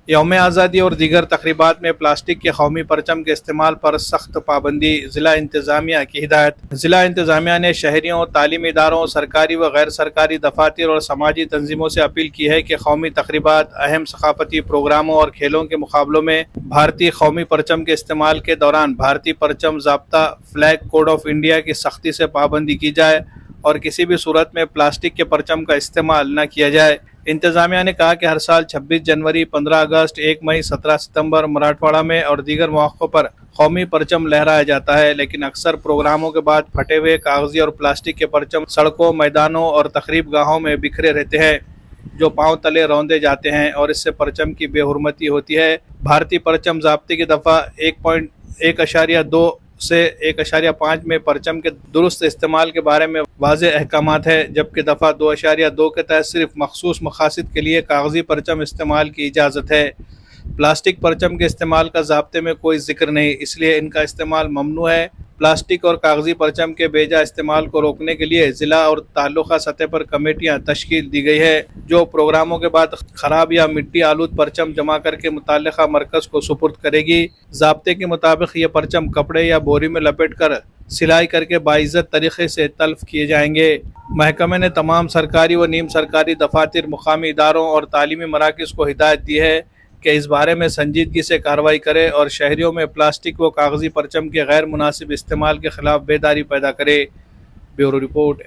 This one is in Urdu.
یوم آزادی اور دیگر تقریبات میں پلاسٹک کے قومی پرچم کے استعمال پر سخت پابندی، ضلع انتظامیہ کی ہدایت۔ ضلع انتظامیہ نے شہریوں، تعلیمی اداروں، سرکاری و غیر سرکاری دفاتر اور سماجی تنظیموں سے اپیل کی ہے کہ قومی تقریبات، اہم ثقافتی پروگراموں اور کھیلوں کے مقابلوں میں بھارتی قومی پرچم کے استعمال کے دوران بھارتی پرچم ضابطہ فلیگ کوڈ آف انڈیا کی سختی سے پابندی کی جائے اور کسی بھی صورت میں پلاسٹک کے پرچم کا استعمال نہ کیا جائے۔ انتظامیہ نے کہا کہ ہر سال 26 جنوری، 15 اگست، 1 مئی، 17 ستمبر مراٹھواڑہ میں اور دیگر مواقعوں پر قومی پرچم لہرایا جاتا ہے، لیکن اکثر پروگراموں کے بعد پھٹے ہوئے کاغذی اور پلاسٹک کے پرچم سڑکوں، میدانوں اور تقریب گاہوں میں بکھرے رہتے ہیں، جو پاؤں تلے روندے جاتے ہیں اور اس سے پرچم کی بے حرمتی ہوتی ہے۔ بھارتی پرچم ضابطے کی دفعہ 1.1.2 سے 1.5 میں پرچم کے درست استعمال کے بارے میں واضح احکامات ہیں، جبکہ دفعہ 2.2 کے تحت صرف مخصوص مقاصد کے لیے کاغذی پرچم استعمال کی اجازت ہے۔ پلاسٹک پرچم کے استعمال کا ضابطے میں کوئی ذکر نہیں، اس لیے ان کا استعمال ممنوع ہے۔ پلاسٹک اور کاغذی پرچم کے بے جا استعمال کو روکنے کے لیے ضلع اور تعلقہ سطح پر کمیٹیاں تشکیل دی گئی ہے، جو پروگراموں کے بعد خراب یا مٹی آلود پرچم جمع کر کے متعلقہ مرکز کو سپرد کرے گی۔ ضابطے کے مطابق یہ پرچم کپڑے یا بوری میں لپیٹ کر سلائی کر کے باعزت طریقے سے تلف کیے جائیں گے۔ محکمے نے تمام سرکاری و نیم سرکاری دفاتر، مقامی اداروں اور تعلیمی مراکز کو ہدایت دی ہے کہ اس بارے میں سنجیدگی سے کارروائی کرے اور شہریوں میں پلاسٹک و کاغذی پرچم کے غیر مناسب استعمال کے خلاف بیداری پیدا کرے۔ Bureau report